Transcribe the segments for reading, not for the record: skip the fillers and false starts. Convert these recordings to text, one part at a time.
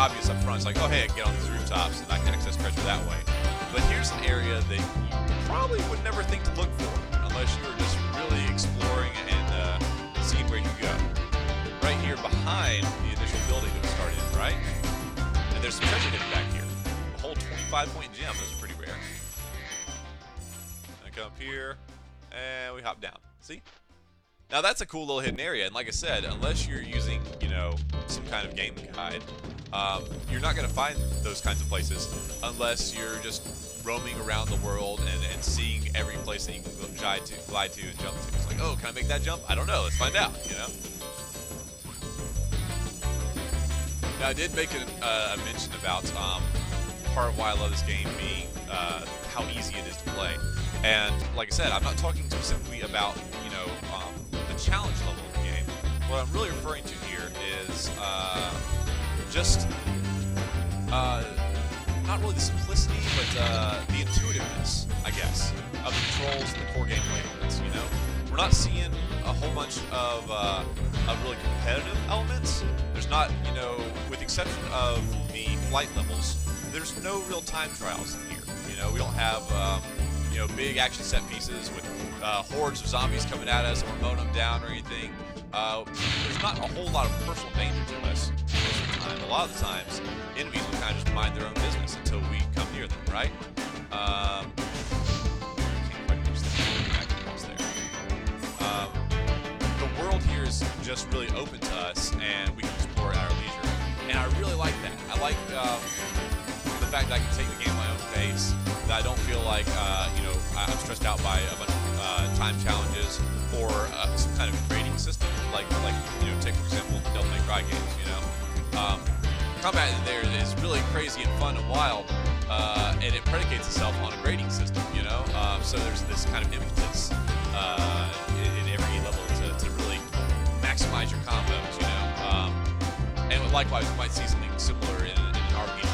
obvious up front. It's like, oh hey, I can get on these rooftops and I can access treasure that way. But here's an area that you probably would never think to look for unless you were just really exploring and seeing where you go. Right here behind the initial building that we started in, right? And there's some treasure hidden back here. A whole 25-point gem. Those are pretty rare. I come up here, and we hop down. See? Now that's a cool little hidden area, and like I said, unless you're using, you know, some kind of game guide, you're not going to find those kinds of places unless you're just roaming around the world and seeing every place that you can glide to and jump to. It's like, oh, can I make that jump? I don't know. Let's find out, you know? Now, I did make a mention about part of why I love this game being how easy it is to play. And like I said, I'm not talking specifically about, you know, the challenge level of the game. What I'm really referring to here is just not really the simplicity, but the intuitiveness, I guess, of the controls and the core gameplay elements, you know? We're not seeing a whole bunch of really competitive elements. There's not, you know, with the exception of the flight levels, there's no real time trials in here. You know, we don't have, you know, big action set pieces with hordes of zombies coming at us and we're mowing them down or anything. There's not a whole lot of personal danger to us most of the time. A lot of the times, enemies will kind of just mind their own business until we come near them, right? The world here is just really open to us, and we can explore at our leisure. And I really like that. I like the fact that I can take the game at my own pace. That I don't feel like you know, I'm stressed out by a bunch of time challenges or some kind of grading system, like you know, take for example the Devil May Cry games. You know, combat in there is really crazy and fun and wild, and it predicates itself on a grading system. You know, so there's this kind of impetus in every level to really maximize your combos. You know, and likewise, we might see something similar in an RPG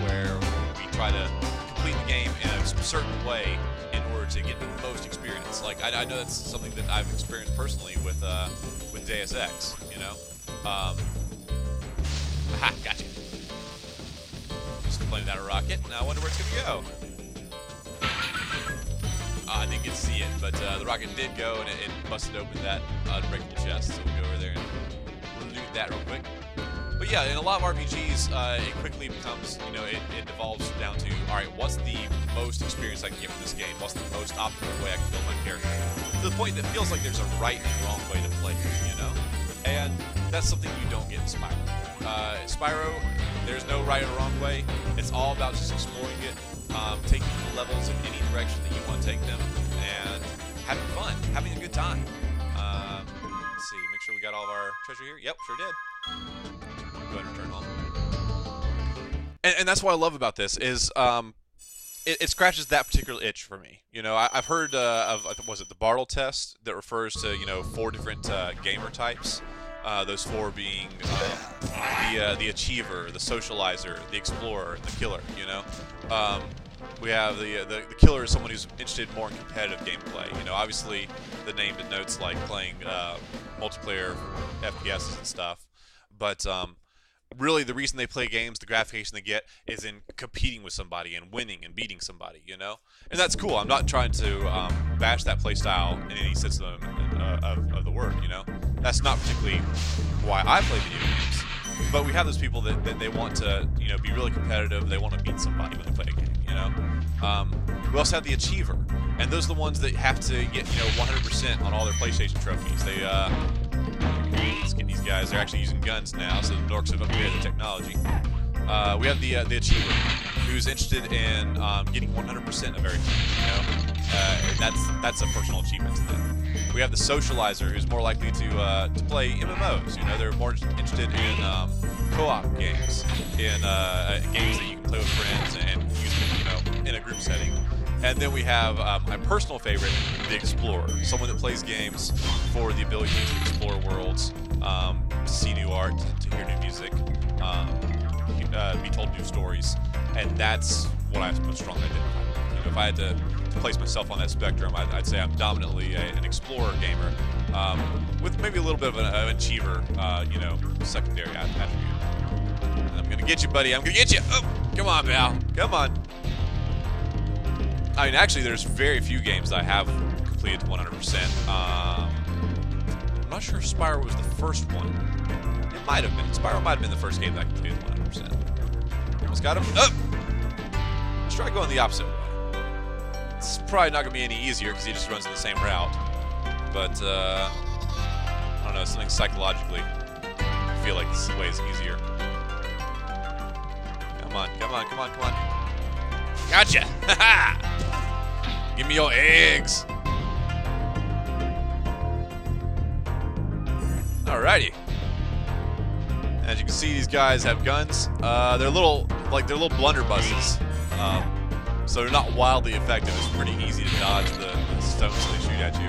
where we try to complete the game in a certain way in order to get the most experience. Like I know that's something that I've experienced personally with Deus Ex, you know. Aha, gotcha. Just playing that a rocket. Now I wonder where it's gonna go. I didn't get to see it, but the rocket did go and it busted open that unbreakable chest. So we'll go over there and loot that real quick. But yeah, in a lot of RPGs, it quickly becomes, you know, it devolves down to, alright, what's the most experience I can get from this game? What's the most optimal way I can build my character? To the point that it feels like there's a right and wrong way to play, you know? And that's something you don't get in Spyro. Spyro, there's no right or wrong way. It's all about just exploring it, taking the levels in any direction that you want to take them, and having fun, having a good time. Let's see, make sure we got all of our treasure here. Yep, sure did. Go ahead and return home. And that's what I love about this is it scratches that particular itch for me. You know, I've heard of, was it the Bartle test that refers to, you know, 4 different gamer types. Those 4 being the achiever, the socializer, the explorer, and the killer. You know, we have the killer is someone who's interested more in competitive gameplay. You know, obviously the name denotes like playing multiplayer FPSs and stuff, but really the reason they play games, the gratification they get, is in competing with somebody and winning and beating somebody, you know? And that's cool. I'm not trying to bash that play style in any sense of the word, you know? That's not particularly why I play video games. But we have those people that they want to, you know, be really competitive. They want to beat somebody when they play a game, you know? We also have the achiever. And those are the ones that have to get, you know, 100% on all their PlayStation trophies. They, let's get these guys. They're actually using guns now, so the Gnorcs have upgraded the technology. We have the achiever, who's interested in getting 100% of everything. You know, and that's a personal achievement to them. We have the socializer, who's more likely to play MMOs. You know, they're more interested in co-op games, in games that you can play with friends and use them, you know, in a group setting. And then we have my personal favorite, the explorer, someone that plays games for the ability to explore worlds, to see new art, to hear new music, be told new stories, and that's what I most strongly identify with. You know, if I had to place myself on that spectrum, I'd say I'm dominantly an explorer gamer, with maybe a little bit of an achiever, you know, secondary attribute. I'm gonna get you, buddy. I'm gonna get you. Oh, come on, pal. Come on. I mean, actually, there's very few games I have completed to 100%. I'm not sure if Spyro was the first one. It might have been. Spyro might have been the first game that I completed 100%. Almost got him. Oh! Let's try going the opposite way. It's probably not going to be any easier because he just runs in the same route. But, I don't know, something psychologically. I feel like this way is easier. Come on, come on, come on, come on. Gotcha! Ha-ha! Give me your eggs! Alrighty. As you can see, these guys have guns. They're little blunderbusses. So they're not wildly effective. It's pretty easy to dodge the stones they shoot at you.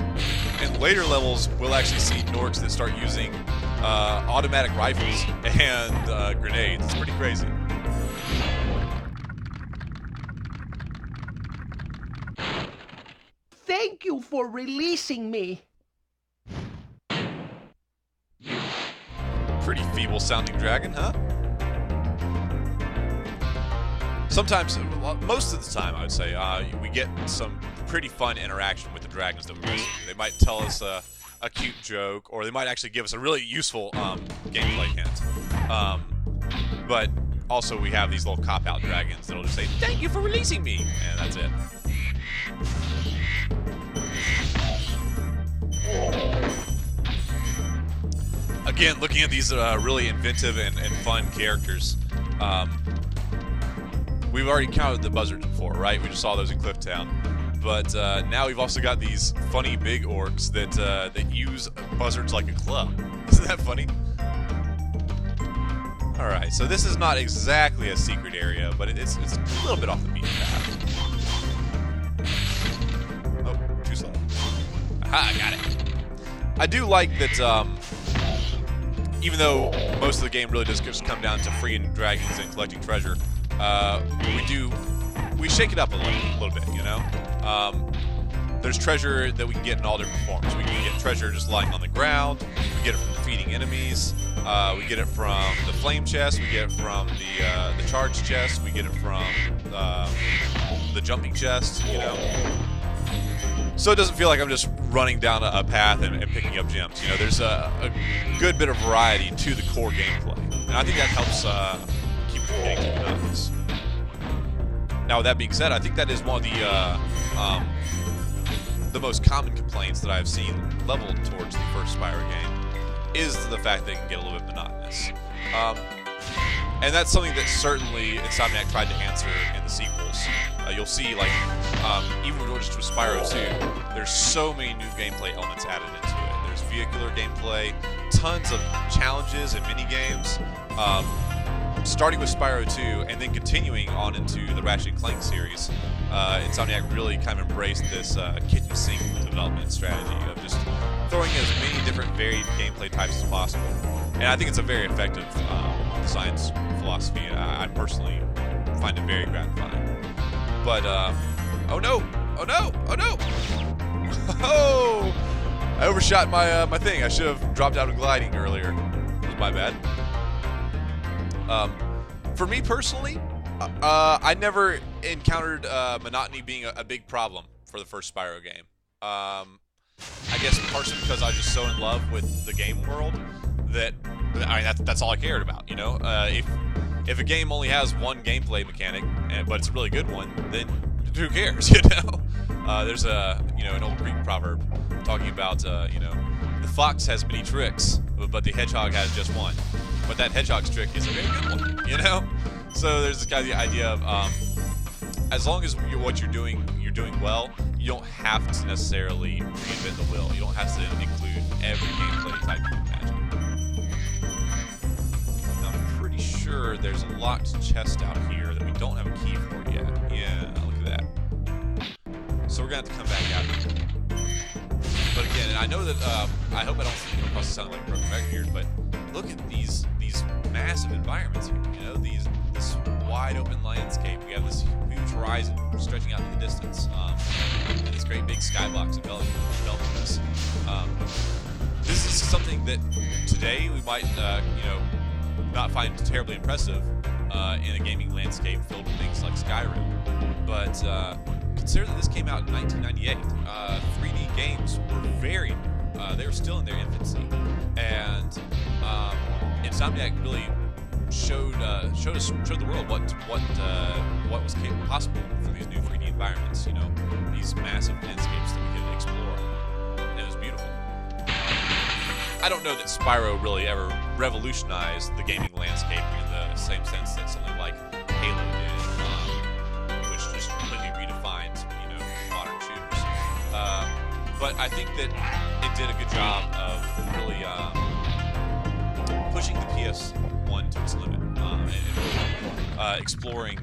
In later levels, we'll actually see Gnorcs that start using automatic rifles and grenades. It's pretty crazy. Thank you for releasing me. Pretty feeble-sounding dragon, huh? Sometimes, most of the time, I would say, we get some pretty fun interaction with the dragons that we rescue. They might tell us a cute joke, or they might actually give us a really useful gameplay hint. But also, we have these little cop-out dragons that'll just say, "Thank you for releasing me," and that's it. Again, looking at these really inventive and fun characters, we've already counted the buzzards before, right? We just saw those in Clifftown. But now we've also got these funny big orcs that use buzzards like a club. Isn't that funny? Alright, so this is not exactly a secret area, but it's a little bit off the beaten path. Oh, too slow. Aha, I got it. I do like that, even though most of the game really does just come down to freeing dragons and collecting treasure, we shake it up a little bit, you know? There's treasure that we can get in all different forms. We can get treasure just lying on the ground, we get it from defeating enemies, we get it from the flame chest, we get it from the charge chest, we get it from the jumping chest, you know? So it doesn't feel like I'm just running down a path and picking up gems. You know, there's a good bit of variety to the core gameplay, and I think that helps keep from getting too monotonous. Now, with that being said, I think that is one of the most common complaints that I've seen leveled towards the first Spyro game is the fact that it can get a little bit monotonous. And that's something that certainly Insomniac tried to answer in the sequels. You'll see, like, even just with Spyro 2, there's so many new gameplay elements added into it. There's vehicular gameplay, tons of challenges and mini-games, starting with Spyro 2 and then continuing on into the Ratchet & Clank series. Insomniac really kind of embraced this kitchen sink development strategy of just throwing as many different varied gameplay types as possible. And I think it's a very effective science philosophy. I personally find it very gratifying. But, oh no! Oh no! Oh no! Oh! I overshot my thing. I should have dropped out of gliding earlier. It was my bad. For me personally, I never encountered monotony being a big problem for the first Spyro game. I guess partially because I was just so in love with the game world that that's all I cared about. You know, if a game only has one gameplay mechanic, but it's a really good one, then who cares? You know, there's an old Greek proverb talking about the fox has many tricks, but the hedgehog has just one. But that hedgehog's trick is a very good one, you know? So there's kind of the idea of as long as what you're doing well, you don't have to necessarily reinvent the wheel. You don't have to include every gameplay type you imagine. Now, I'm pretty sure there's a locked chest out here that we don't have a key for yet. Yeah, look at that. So we're going to have to come back out here. But again, I know that, I hope I don't come across to sound like a broken record here, but look at these massive environments here, you know, this wide open landscape. We have this huge horizon stretching out in the distance, and these great big skyblocks enveloping us. This is something that today we might, not not find terribly impressive in a gaming landscape filled with things like Skyrim. But consider that this came out in 1998. 3D games were very new. They were still in their infancy, and Insomniac really showed the world what was possible for these new 3D environments. You know, these massive landscapes that we could explore, and it was beautiful. I don't know that Spyro really ever revolutionized the gaming landscape in the same sense that something like Halo did, which just completely redefined, you know, modern shooters. But I think that it did a good job of really pushing the PS1 to its limit and exploring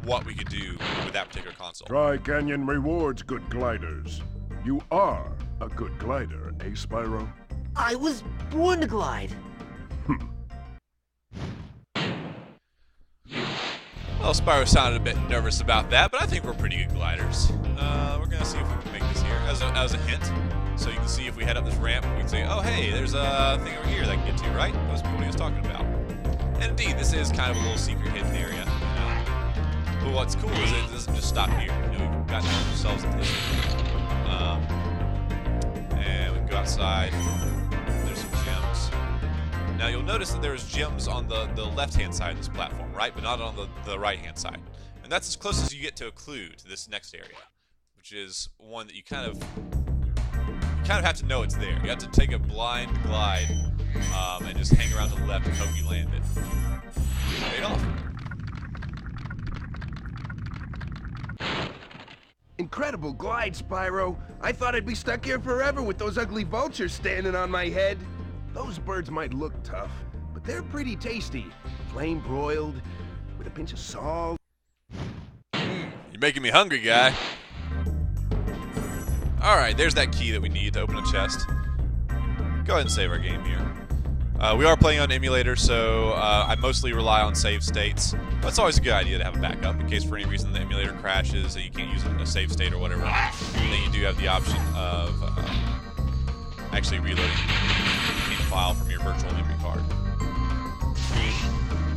what we could do with that particular console. Tri-Canyon rewards good gliders. You are a good glider, eh, Spyro? I was born to glide. Well, Spyro sounded a bit nervous about that, but I think we're pretty good gliders. We're gonna see if we can make this here as a hint. So you can see if we head up this ramp, we can say, oh hey, there's a thing over here that I can get to, right? That was what he was talking about. And indeed, this is kind of a little secret hidden area, you know. But what's cool is it doesn't just stop here. You know, we've gotten ourselves into this. And we can go outside. There's some gems. Now you'll notice that there's gems on the left-hand side of this platform, right? But not on the right-hand side. And that's as close as you get to a clue to this next area, which is one that you kind of have to know it's there. You have to take a blind glide and just hang around to the left and hope you land it. Paid off. Incredible glide, Spyro. I thought I'd be stuck here forever with those ugly vultures standing on my head. Those birds might look tough, but they're pretty tasty. Flame broiled, with a pinch of salt. You're making me hungry, guy. Alright, there's that key that we need to open a chest. Go ahead and save our game here. We are playing on Emulator, so I mostly rely on save states. But it's always a good idea to have a backup in case for any reason the emulator crashes and you can't use a save state or whatever. Then you do have the option of actually reloading the file from your virtual memory card.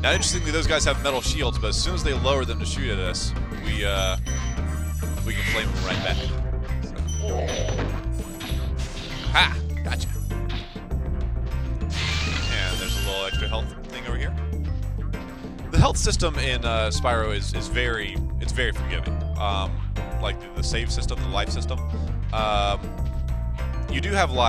Now, interestingly, those guys have metal shields, but as soon as they lower them to shoot at us, we can flame them right back. Ha! Gotcha. And there's a little extra health thing over here. The health system in Spyro is very forgiving. Like the save system, the life system. You do have life.